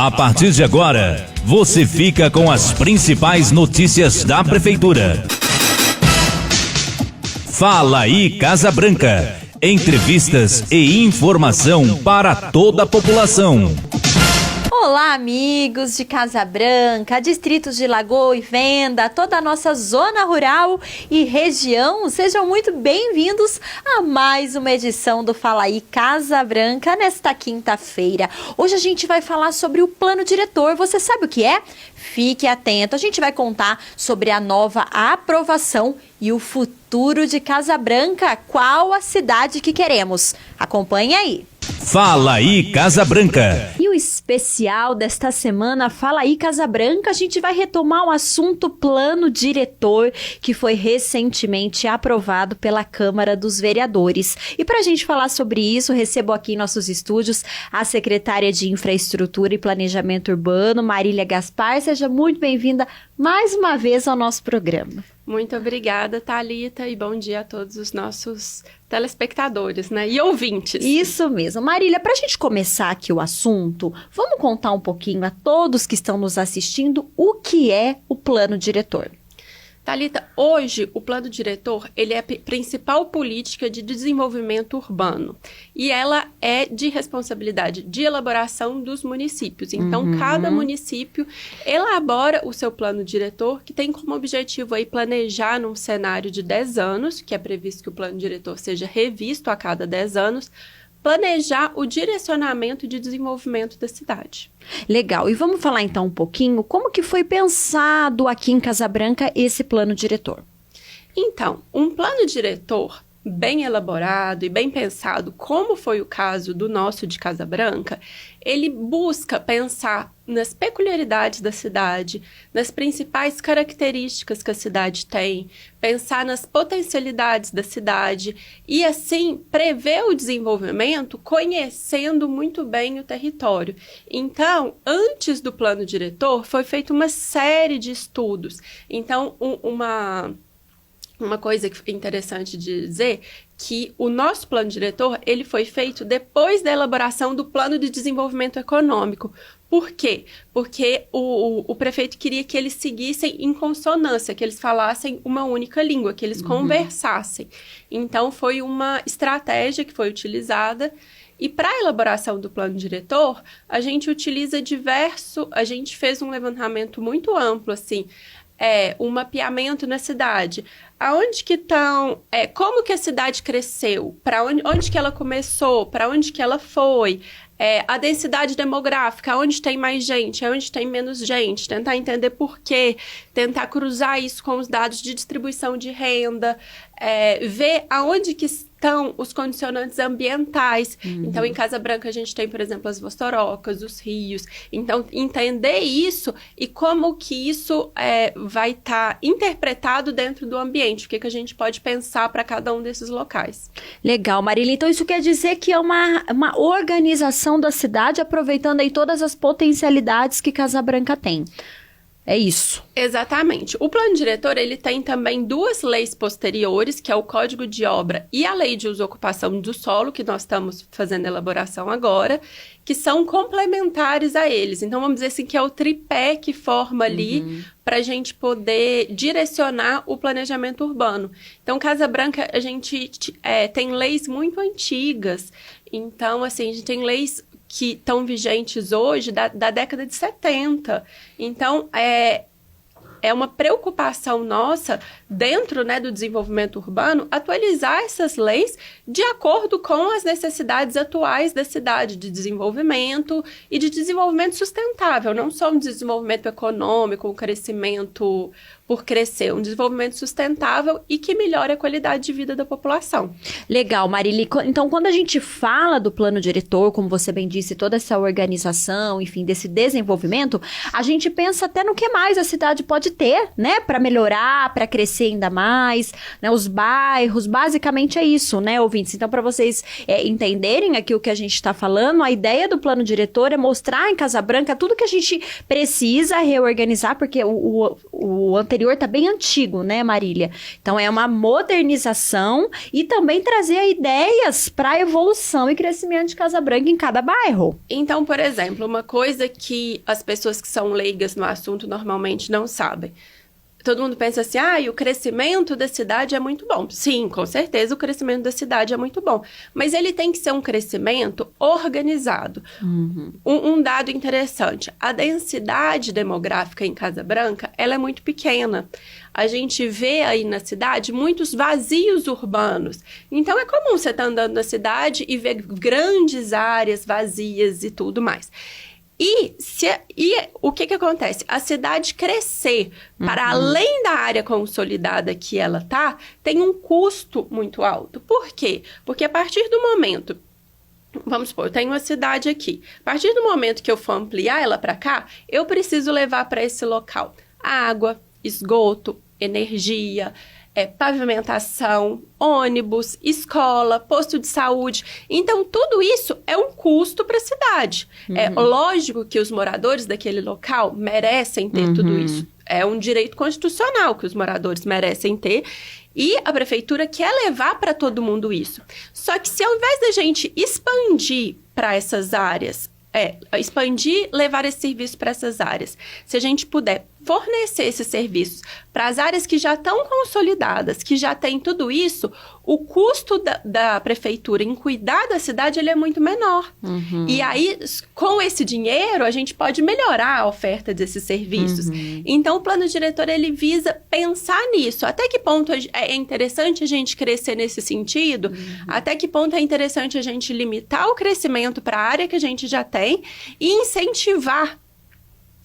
A partir de agora, você fica com as principais notícias da Prefeitura. Fala aí, Casa Branca. Entrevistas e informação para toda a população. Olá, amigos de Casa Branca, distritos de Lagoa e Venda, toda a nossa zona rural e região. Sejam muito bem-vindos a mais uma edição do Fala aí, Casa Branca, nesta quinta-feira. Hoje a gente vai falar sobre o plano diretor. Você sabe o que é? Fique atento, a gente vai contar sobre a nova aprovação e o futuro de Casa Branca. Qual a cidade que queremos? Acompanhe aí. Fala aí, Casa Branca. E o especial desta semana, Fala aí, Casa Branca, a gente vai retomar o assunto plano diretor que foi recentemente aprovado pela Câmara dos Vereadores. E para a gente falar sobre isso, recebo aqui em nossos estúdios a secretária de Infraestrutura e Planejamento Urbano, Marília Gaspar. Seja muito bem-vinda mais uma vez ao nosso programa. Muito obrigada, Thalita, e bom dia a todos os nossos telespectadores, né? E ouvintes. Isso mesmo. Marília, para a gente começar aqui o assunto, vamos contar um pouquinho a todos que estão nos assistindo o que é o plano diretor. Thalita, hoje o plano diretor, ele é a principal política de desenvolvimento urbano e ela é de responsabilidade de elaboração dos municípios. Então, cada município elabora o seu plano diretor, que tem como objetivo aí planejar num cenário de 10 anos, que é previsto que o plano diretor seja revisto a cada 10 anos, planejar o direcionamento de desenvolvimento da cidade. Legal. E vamos falar então um pouquinho como que foi pensado aqui em Casa Branca esse plano diretor. Então, um plano diretor bem elaborado e bem pensado, como foi o caso do nosso de Casa Branca, ele busca pensar nas peculiaridades da cidade, nas principais características que a cidade tem, pensar nas potencialidades da cidade e, assim, prever o desenvolvimento conhecendo muito bem o território. Então, antes do plano diretor, foi feita uma série de estudos. Então, uma coisa interessante de dizer, que o nosso plano diretor, ele foi feito depois da elaboração do plano de desenvolvimento econômico. Por quê? Porque o prefeito queria que eles seguissem em consonância, que eles falassem uma única língua, que eles conversassem. Então, foi uma estratégia que foi utilizada. E para a elaboração do plano diretor, a gente fez um levantamento muito amplo, assim, um mapeamento na cidade. Aonde que estão, como que a cidade cresceu, para onde que ela começou, para onde que ela foi, a densidade demográfica, onde tem mais gente, onde tem menos gente, tentar entender por quê, tentar cruzar isso com os dados de distribuição de renda, ver aonde que estão os condicionantes ambientais. Então, em Casa Branca, a gente tem, por exemplo, as vossarocas, os rios. Então, entender isso e como que isso vai estar interpretado dentro do ambiente. O que a gente pode pensar para cada um desses locais. Legal, Marília. Então, isso quer dizer que é uma organização da cidade, aproveitando aí todas as potencialidades que Casa Branca tem. É isso. Exatamente. O plano diretor, ele tem também duas leis posteriores, que é o Código de Obra e a Lei de Uso e Ocupação do Solo, que nós estamos fazendo elaboração agora, que são complementares a eles. Então, vamos dizer assim, que é o tripé que forma ali para a gente poder direcionar o planejamento urbano. Então, Casa Branca, a gente tem leis muito antigas. Então, assim, a gente tem leis que estão vigentes hoje da década de 70. Então, é uma preocupação nossa, dentro, né, do desenvolvimento urbano, atualizar essas leis de acordo com as necessidades atuais da cidade, de desenvolvimento e de desenvolvimento sustentável, não só um desenvolvimento econômico, um crescimento por crescer, um desenvolvimento sustentável e que melhore a qualidade de vida da população. Legal, Marília. Então, quando a gente fala do plano diretor, como você bem disse, toda essa organização, enfim, desse desenvolvimento, a gente pensa até no que mais a cidade pode ter, né, para melhorar, para crescer crescer ainda mais, né? Os bairros, basicamente é isso, né, ouvintes? Então, para vocês entenderem aqui o que a gente está falando, a ideia do plano diretor é mostrar em Casa Branca tudo que a gente precisa reorganizar, porque o anterior está bem antigo, né, Marília? Então, é uma modernização e também trazer ideias para a evolução e crescimento de Casa Branca em cada bairro. Então, por exemplo, uma coisa que as pessoas que são leigas no assunto normalmente não sabem. Todo mundo pensa assim, o crescimento da cidade é muito bom. Sim, com certeza o crescimento da cidade é muito bom. Mas ele tem que ser um crescimento organizado. Um dado interessante, a densidade demográfica em Casa Branca, ela é muito pequena. A gente vê aí na cidade muitos vazios urbanos. Então, é comum você estar andando na cidade e ver grandes áreas vazias e tudo mais. E o que acontece? A cidade crescer para além da área consolidada que ela tem um custo muito alto. Por quê? Porque a partir do momento, vamos supor, eu tenho uma cidade aqui. A partir do momento que eu for ampliar ela para cá, eu preciso levar para esse local água, esgoto, energia, pavimentação, ônibus, escola, posto de saúde. Então, tudo isso é um custo para a cidade. É lógico que os moradores daquele local merecem ter tudo isso. É um direito constitucional que os moradores merecem ter. E a prefeitura quer levar para todo mundo isso. Só que se ao invés da gente expandir para essas áreas, levar esse serviço para essas áreas, se a gente puder fornecer esses serviços para as áreas que já estão consolidadas, que já tem tudo isso, o custo da prefeitura em cuidar da cidade ele é muito menor. E aí, com esse dinheiro, a gente pode melhorar a oferta desses serviços. Então, o plano diretor, ele visa pensar nisso. Até que ponto é interessante a gente crescer nesse sentido? Até que ponto é interessante a gente limitar o crescimento para a área que a gente já tem e incentivar.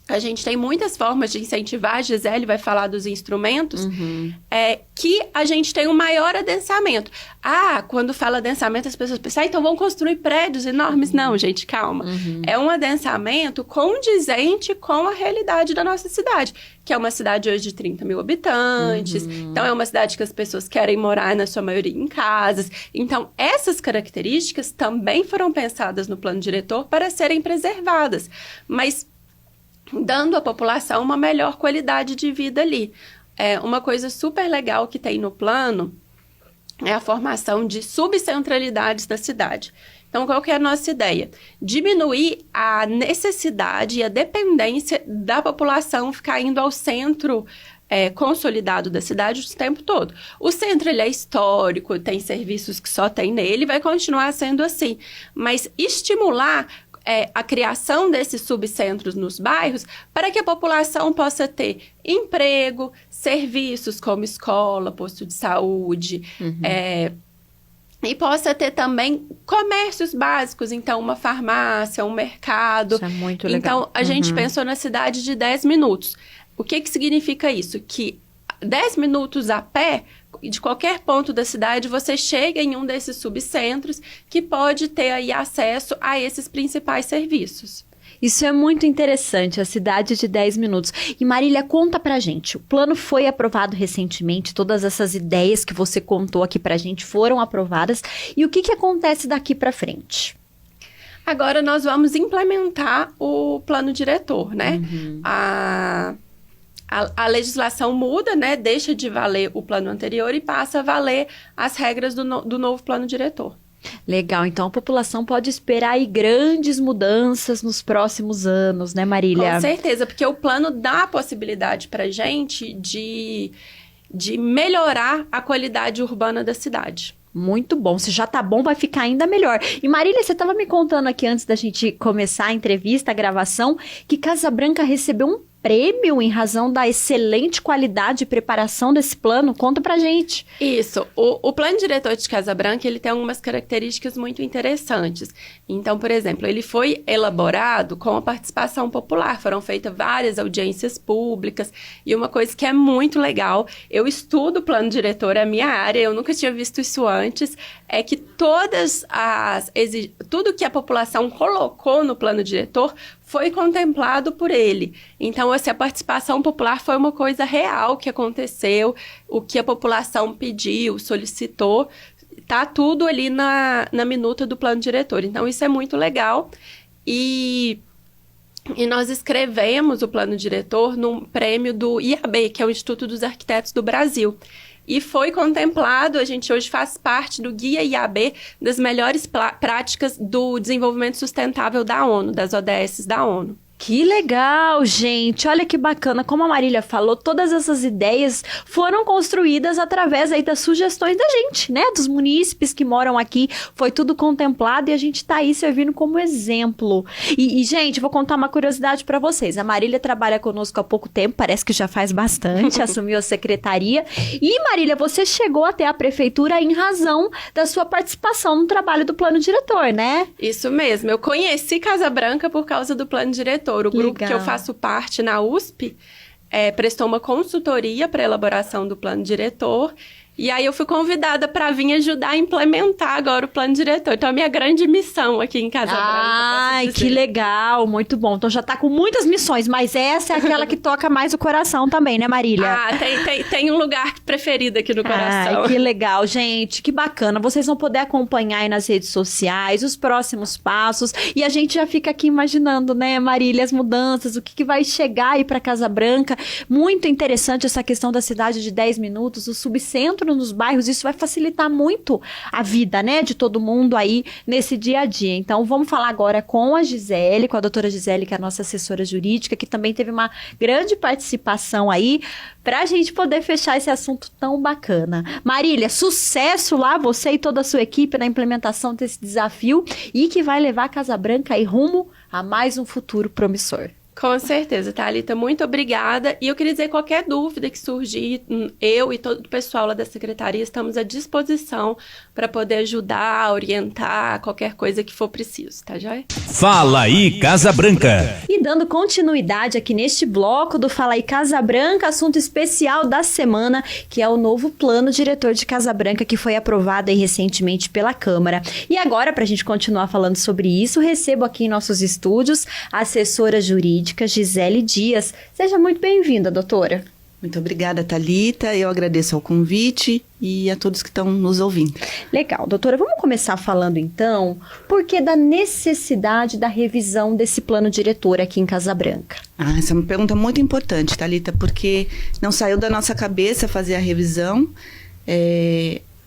A gente tem muitas formas de incentivar, a Gisele vai falar dos instrumentos, que a gente tem um maior adensamento. Quando fala adensamento, as pessoas pensam, então vão construir prédios enormes. Não, gente, calma. É um adensamento condizente com a realidade da nossa cidade, que é uma cidade hoje de 30 mil habitantes. Então, é uma cidade que as pessoas querem morar, na sua maioria, em casas. Então, essas características também foram pensadas no plano diretor para serem preservadas. Mas dando à população uma melhor qualidade de vida ali. Uma coisa super legal que tem no plano é a formação de subcentralidades da cidade. Então, qual que é a nossa ideia? Diminuir a necessidade e a dependência da população ficar indo ao centro consolidado da cidade o tempo todo. O centro, ele é histórico, tem serviços que só tem nele, vai continuar sendo assim. Mas estimular a criação desses subcentros nos bairros para que a população possa ter emprego, serviços como escola, posto de saúde, e possa ter também comércios básicos, então uma farmácia, um mercado. Isso é muito legal. Então, a gente pensou na cidade de 10 minutos. O que significa isso? Que 10 minutos a pé, de qualquer ponto da cidade, você chega em um desses subcentros que pode ter aí acesso a esses principais serviços. Isso é muito interessante, a cidade de 10 minutos. E Marília, conta pra gente, o plano foi aprovado recentemente, todas essas ideias que você contou aqui pra gente foram aprovadas, e o que acontece daqui pra frente? Agora nós vamos implementar o plano diretor, né? A legislação muda, né? Deixa de valer o plano anterior e passa a valer as regras do novo plano diretor. Legal, então a população pode esperar aí grandes mudanças nos próximos anos, né, Marília? Com certeza, porque o plano dá a possibilidade pra gente de melhorar a qualidade urbana da cidade. Muito bom. Se já tá bom, vai ficar ainda melhor. E Marília, você estava me contando aqui antes da gente começar a entrevista, a gravação, que Casa Branca recebeu um prêmio em razão da excelente qualidade e preparação desse plano. Conta pra gente. Isso. O plano diretor de Casa Branca, ele tem algumas características muito interessantes. Então, por exemplo, ele foi elaborado com a participação popular. Foram feitas várias audiências públicas. E uma coisa que é muito legal, eu estudo o plano diretor, é a minha área, eu nunca tinha visto isso antes, é que tudo que a população colocou no plano diretor foi contemplado por ele. Então, assim, a participação popular foi uma coisa real que aconteceu, o que a população pediu, solicitou, tá tudo ali na minuta do plano diretor. Então, isso é muito legal. E nós escrevemos o plano diretor num prêmio do IAB, que é o Instituto dos Arquitetos do Brasil. E foi contemplado, a gente hoje faz parte do Guia IAB das melhores práticas do desenvolvimento sustentável da ONU, das ODS da ONU. Que legal, gente! Olha que bacana, como a Marília falou, todas essas ideias foram construídas através aí das sugestões da gente, né? Dos munícipes que moram aqui, foi tudo contemplado e a gente tá aí servindo como exemplo. E gente, vou contar uma curiosidade para vocês. A Marília trabalha conosco há pouco tempo, parece que já faz bastante, assumiu a secretaria. E Marília, você chegou até a prefeitura em razão da sua participação no trabalho do plano diretor, né? Isso mesmo, eu conheci Casa Branca por causa do plano diretor. O grupo que eu faço parte na USP prestou uma consultoria para a elaboração do plano diretor. E aí eu fui convidada para vir ajudar a implementar agora o plano diretor. Então, a minha grande missão aqui em Casa Branca. Ai, que legal, muito bom. Então já tá com muitas missões, mas essa é aquela que toca mais o coração também, né, Marília? Tem um lugar preferido aqui no coração. Ai, que legal, gente, que bacana. Vocês vão poder acompanhar aí nas redes sociais os próximos passos. E a gente já fica aqui imaginando, né, Marília, as mudanças, o que vai chegar aí para Casa Branca. Muito interessante essa questão da cidade de 10 minutos, o subcentro nos bairros, isso vai facilitar muito a vida, né, de todo mundo aí nesse dia a dia. Então, vamos falar agora com a Gisele, com a doutora Gisele, que é a nossa assessora jurídica, que também teve uma grande participação aí, pra gente poder fechar esse assunto tão bacana. Marília, sucesso lá, você e toda a sua equipe na implementação desse desafio e que vai levar a Casa Branca aí rumo a mais um futuro promissor. Com certeza, Thalita, muito obrigada. E eu queria dizer, qualquer dúvida que surgir, eu e todo o pessoal lá da secretaria estamos à disposição para poder ajudar, orientar, qualquer coisa que for preciso, tá joia? Fala aí, Casa Branca! E dando continuidade aqui neste bloco do Fala aí Casa Branca, assunto especial da semana, que é o novo plano diretor de Casa Branca, que foi aprovado aí recentemente pela Câmara. E agora, para a gente continuar falando sobre isso, recebo aqui em nossos estúdios a assessora jurídica Gisele Dias. Seja muito bem-vinda, doutora. Muito obrigada, Thalita. Eu agradeço ao convite e a todos que estão nos ouvindo. Legal. Doutora, vamos começar falando então, por que da necessidade da revisão desse plano diretor aqui em Casa Branca? Essa é uma pergunta muito importante, Thalita, porque não saiu da nossa cabeça fazer a revisão.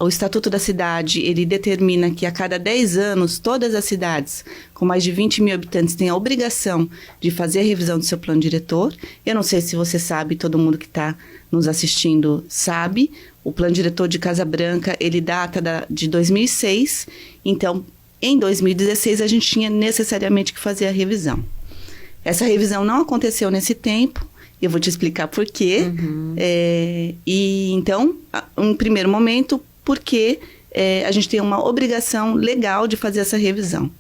O Estatuto da Cidade, ele determina que a cada 10 anos, todas as cidades com mais de 20 mil habitantes têm a obrigação de fazer a revisão do seu plano diretor. Eu não sei se você sabe, todo mundo que está nos assistindo sabe, o plano diretor de Casa Branca, ele data de 2006, então, em 2016, a gente tinha necessariamente que fazer a revisão. Essa revisão não aconteceu nesse tempo, eu vou te explicar por quê. E então, em primeiro momento, porque a gente tem uma obrigação legal de fazer essa revisão.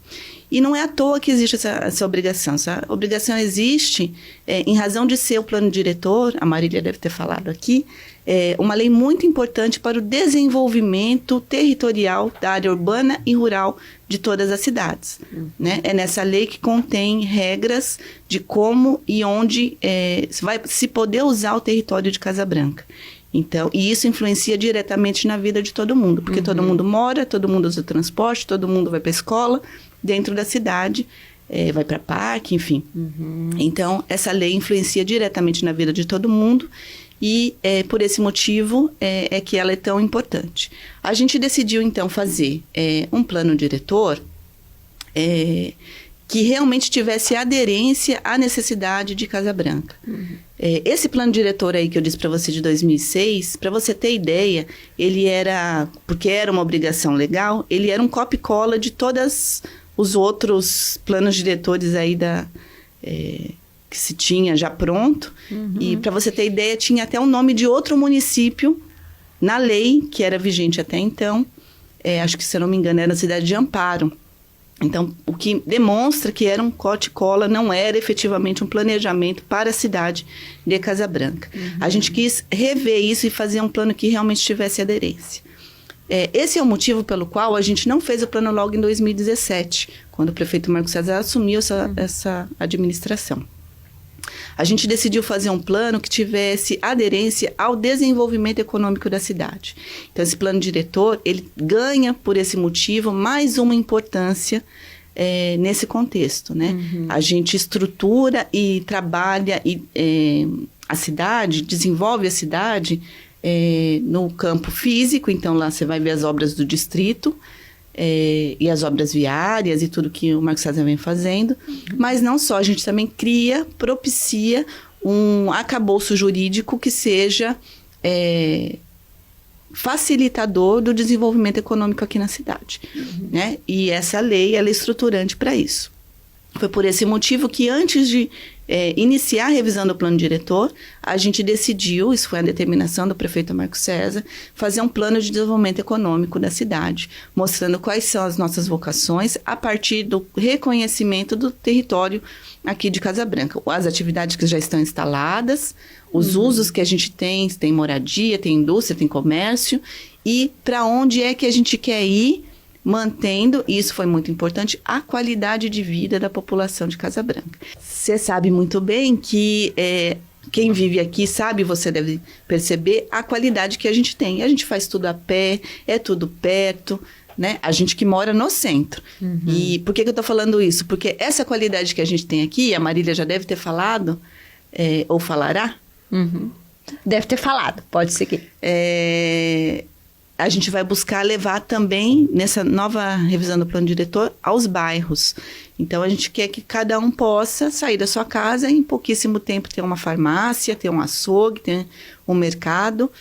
E não é à toa que existe essa obrigação. Essa obrigação existe em razão de ser o plano diretor, a Marília deve ter falado aqui, uma lei muito importante para o desenvolvimento territorial da área urbana e rural de todas as cidades. Né? É nessa lei que contém regras de como e onde vai se poder usar o território de Casa Branca. Então, e isso influencia diretamente na vida de todo mundo, porque todo mundo mora, todo mundo usa o transporte, todo mundo vai para a escola, dentro da cidade, vai para parque, enfim. Então, essa lei influencia diretamente na vida de todo mundo e por esse motivo é que ela é tão importante. A gente decidiu, então, fazer um plano diretor que realmente tivesse aderência à necessidade de Casa Branca. Esse plano diretor aí que eu disse para você de 2006, para você ter ideia, ele era, porque era uma obrigação legal, ele era um copia-cola de todos os outros planos diretores aí que se tinha já pronto. E para você ter ideia, tinha até o nome de outro município na lei, que era vigente até então, acho que, se eu não me engano, era a cidade de Amparo. Então, o que demonstra que era um corte-cola, não era efetivamente um planejamento para a cidade de Casa Branca. A gente quis rever isso e fazer um plano que realmente tivesse aderência. Esse é o motivo pelo qual a gente não fez o plano logo em 2017, quando o prefeito Marco César assumiu essa administração. A gente decidiu fazer um plano que tivesse aderência ao desenvolvimento econômico da cidade. Então, esse plano diretor, ele ganha, por esse motivo, mais uma importância nesse contexto, né? A gente estrutura e trabalha a cidade, desenvolve a cidade no campo físico. Então, lá você vai ver as obras do distrito, e as obras viárias e tudo que o Marco César vem fazendo. Mas não só, a gente também propicia um arcabouço jurídico que seja facilitador do desenvolvimento econômico aqui na cidade, né? E essa lei, ela é estruturante para isso. Foi por esse motivo que antes de iniciar a revisão do plano diretor, a gente decidiu, isso foi a determinação do prefeito Marco César, fazer um plano de desenvolvimento econômico da cidade, mostrando quais são as nossas vocações a partir do reconhecimento do território aqui de Casa Branca. As atividades que já estão instaladas, os usos que a gente tem moradia, tem indústria, tem comércio, e para onde é que a gente quer ir, mantendo, e isso foi muito importante, a qualidade de vida da população de Casa Branca. Você sabe muito bem que quem vive aqui sabe, você deve perceber a qualidade que a gente tem. A gente faz tudo a pé, é tudo perto, né? A gente que mora no centro. E por que eu estou falando isso? Porque essa qualidade que a gente tem aqui, a Marília já deve ter falado, ou falará. Deve ter falado, pode seguir. A gente vai buscar levar também, nessa nova revisão do plano diretor, aos bairros. Então, a gente quer que cada um possa sair da sua casa e, em pouquíssimo tempo, ter uma farmácia, ter um açougue, ter um mercado,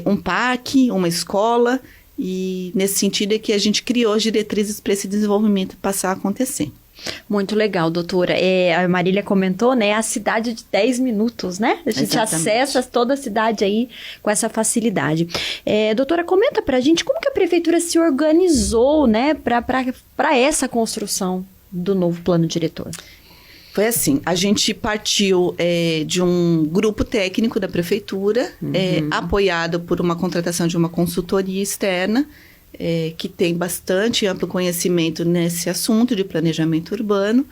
um parque, uma escola. E, nesse sentido, é que a gente criou as diretrizes para esse desenvolvimento passar a acontecer. Muito legal, doutora. A Marília comentou, né? A cidade de 10 minutos, né? A gente acessa toda a cidade aí com essa facilidade. Doutora, comenta pra gente como que a prefeitura se organizou, né? Para essa construção do novo plano diretor. Foi assim, a gente partiu de um grupo técnico da prefeitura, apoiado por uma contratação de uma consultoria externa, que tem bastante amplo conhecimento nesse assunto de planejamento urbano,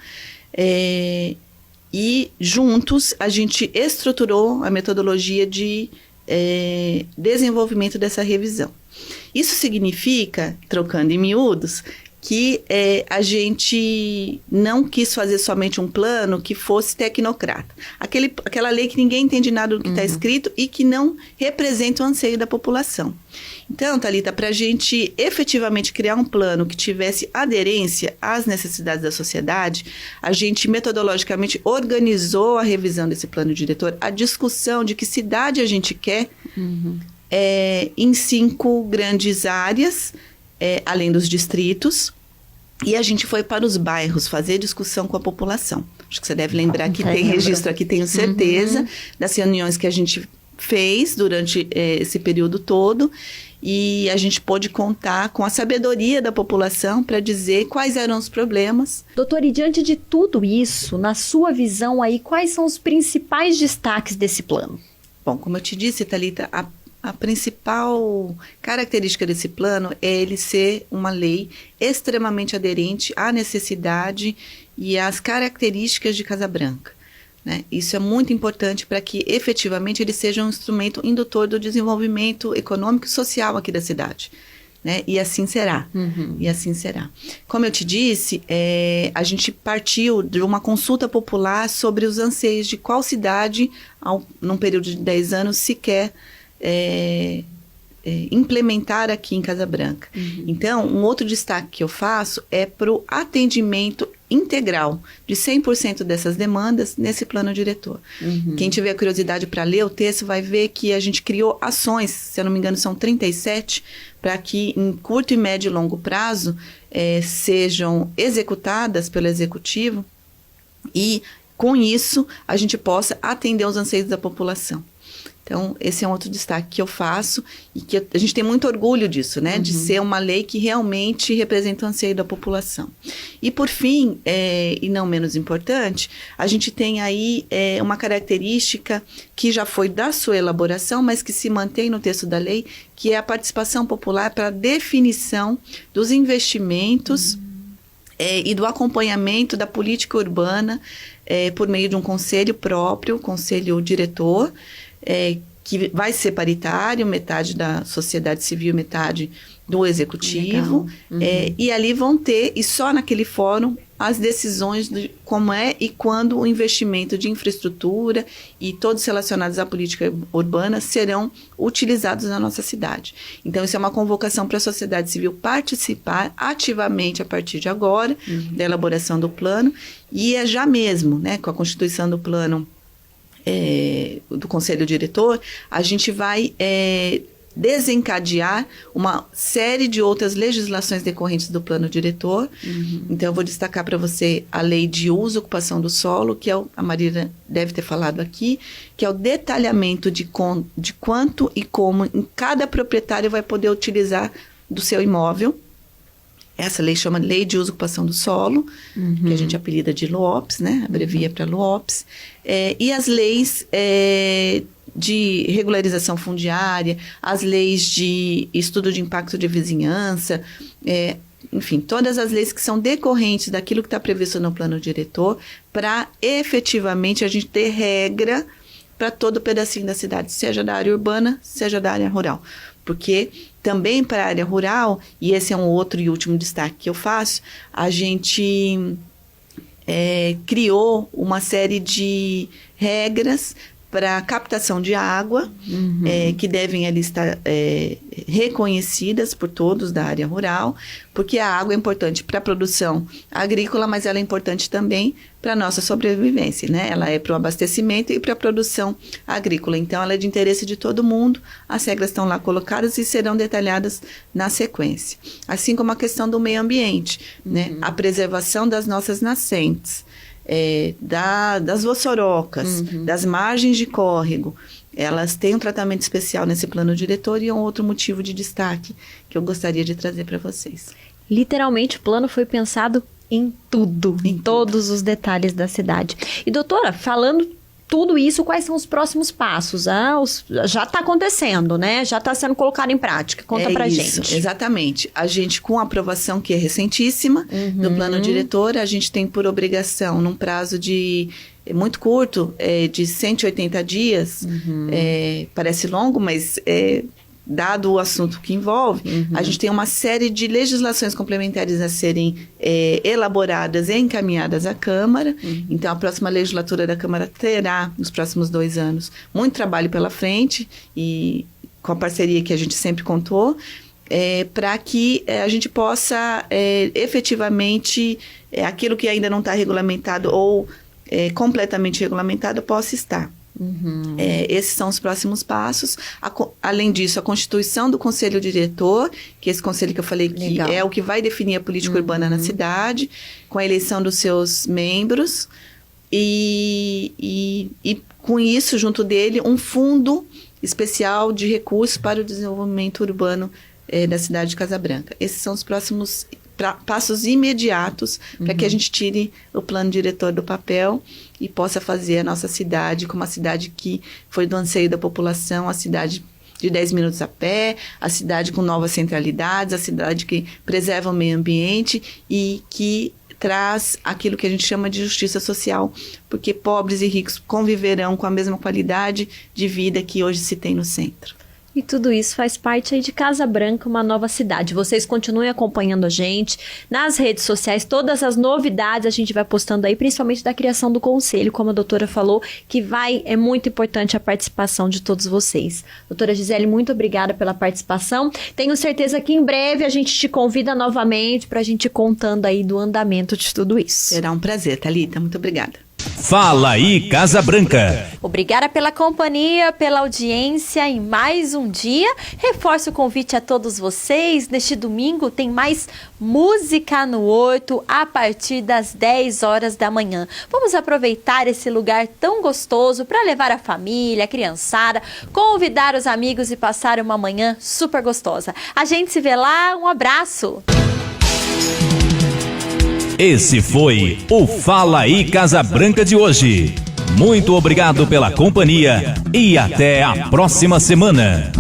e juntos a gente estruturou a metodologia de desenvolvimento dessa revisão. Isso significa, trocando em miúdos, que a gente não quis fazer somente um plano que fosse tecnocrata. Aquela lei que ninguém entende nada do que está escrito e que não representa o anseio da população. Então, Thalita, para a gente efetivamente criar um plano que tivesse aderência às necessidades da sociedade, a gente metodologicamente organizou a revisão desse plano diretor, a discussão de que cidade a gente quer em 5 grandes áreas, além dos distritos, e a gente foi para os bairros fazer discussão com a população. Acho que você deve lembrar que tem registro aqui, tenho certeza, das reuniões que a gente fez durante esse período todo, e a gente pôde contar com a sabedoria da população para dizer quais eram os problemas. Doutora, e diante de tudo isso, na sua visão aí, quais são os principais destaques desse plano? Bom, como eu te disse, Thalita, a principal característica desse plano é ele ser uma lei extremamente aderente à necessidade e às características de Casa Branca, né? Isso é muito importante para que efetivamente ele seja um instrumento indutor do desenvolvimento econômico e social aqui da cidade, né? E assim será. E assim será. Como eu te disse, a gente partiu de uma consulta popular sobre os anseios de qual cidade, num período de 10 anos, se quer implementar aqui em Casa Branca. Então, um outro destaque que eu faço é para o atendimento integral de 100% dessas demandas nesse plano diretor. Quem tiver curiosidade para ler o texto vai ver que a gente criou ações, se eu não me engano são 37, para que em curto e médio e longo prazo sejam executadas pelo Executivo e, com isso, a gente possa atender aos anseios da população. Então, esse é um outro destaque que eu faço e que a gente tem muito orgulho disso, né? De ser uma lei que realmente representa o anseio da população. E, por fim, e não menos importante, a gente tem aí uma característica que já foi da sua elaboração, mas que se mantém no texto da lei, que é a participação popular para a definição dos investimentos e do acompanhamento da política urbana por meio de um conselho próprio, conselho diretor, que vai ser paritário, metade da sociedade civil, metade do executivo, e ali vão ter, e só naquele fórum, as decisões de como é e quando o investimento de infraestrutura e todos relacionados à política urbana serão utilizados na nossa cidade. Então, isso é uma convocação para a sociedade civil participar ativamente a partir de agora, da elaboração do plano, e é já mesmo, né, com a constituição do plano do Conselho Diretor, a gente vai desencadear uma série de outras legislações decorrentes do Plano Diretor. Então, eu vou destacar para você a Lei de Uso e Ocupação do Solo, que a Marília deve ter falado aqui, que é o detalhamento de quanto e como cada proprietário vai poder utilizar do seu imóvel. Essa lei chama Lei de Uso e Ocupação do Solo, que a gente apelida de LUOPS, né? Abrevia para LUOPS. E as leis de regularização fundiária, as leis de estudo de impacto de vizinhança, enfim, todas as leis que são decorrentes daquilo que está previsto no plano diretor, para efetivamente a gente ter regra para todo pedacinho da cidade, seja da área urbana, seja da área rural. Porque também para a área rural, e esse é um outro e último destaque que eu faço, a gente criou uma série de regras para captação de água, que devem ali estar reconhecidas por todos da área rural, porque a água é importante para a produção agrícola, mas ela é importante também para a nossa sobrevivência, né? Ela é para o abastecimento e para a produção agrícola. Então, ela é de interesse de todo mundo, as regras estão lá colocadas e serão detalhadas na sequência. Assim como a questão do meio ambiente, né? A preservação das nossas nascentes, das vossorocas, das margens de córrego, elas têm um tratamento especial nesse plano diretor e é um outro motivo de destaque que eu gostaria de trazer para vocês. Literalmente, o plano foi pensado em tudo, em todos os detalhes da cidade. E, doutora, falando tudo isso, quais são os próximos passos? Já está acontecendo, né? Já está sendo colocado em prática. Conta pra gente. Exatamente. A gente, com a aprovação que é recentíssima do plano diretor, a gente tem por obrigação, num prazo de muito curto, de 180 dias, parece longo, mas dado o assunto que envolve, a gente tem uma série de legislações complementares a serem elaboradas e encaminhadas à Câmara. Então, a próxima legislatura da Câmara terá, nos próximos 2 anos, muito trabalho pela frente, e com a parceria que a gente sempre contou, para que a gente possa efetivamente, aquilo que ainda não está regulamentado ou completamente regulamentado, possa estar. Esses são os próximos passos. Além disso, a constituição do Conselho Diretor, que é esse conselho que eu falei que é o que vai definir a política urbana na cidade, com a eleição dos seus membros e com isso, junto dele, um fundo especial de recursos para o desenvolvimento urbano da cidade de Casa Branca. Esses são os próximos passos imediatos para que a gente tire o plano diretor do papel e possa fazer a nossa cidade como uma cidade que foi do anseio da população, a cidade de 10 minutos a pé, a cidade com novas centralidades, a cidade que preserva o meio ambiente e que traz aquilo que a gente chama de justiça social, porque pobres e ricos conviverão com a mesma qualidade de vida que hoje se tem no centro. E tudo isso faz parte aí de Casa Branca, uma nova cidade. Vocês continuem acompanhando a gente nas redes sociais, todas as novidades a gente vai postando aí, principalmente da criação do conselho, como a doutora falou, que é muito importante a participação de todos vocês. Doutora Gisele, muito obrigada pela participação. Tenho certeza que em breve a gente te convida novamente para a gente ir contando aí do andamento de tudo isso. Será um prazer, Thalita. Muito obrigada. Fala aí Casa Branca. Obrigada pela companhia, pela audiência em mais um dia. Reforço o convite a todos vocês. Neste domingo tem mais Música no Horto a partir das 10 horas da manhã. Vamos aproveitar esse lugar tão gostoso para levar a família, a criançada, convidar os amigos e passar uma manhã super gostosa. A gente se vê lá. Um abraço. Esse foi o Fala aí Casa Branca de hoje. Muito obrigado pela companhia e até a próxima semana.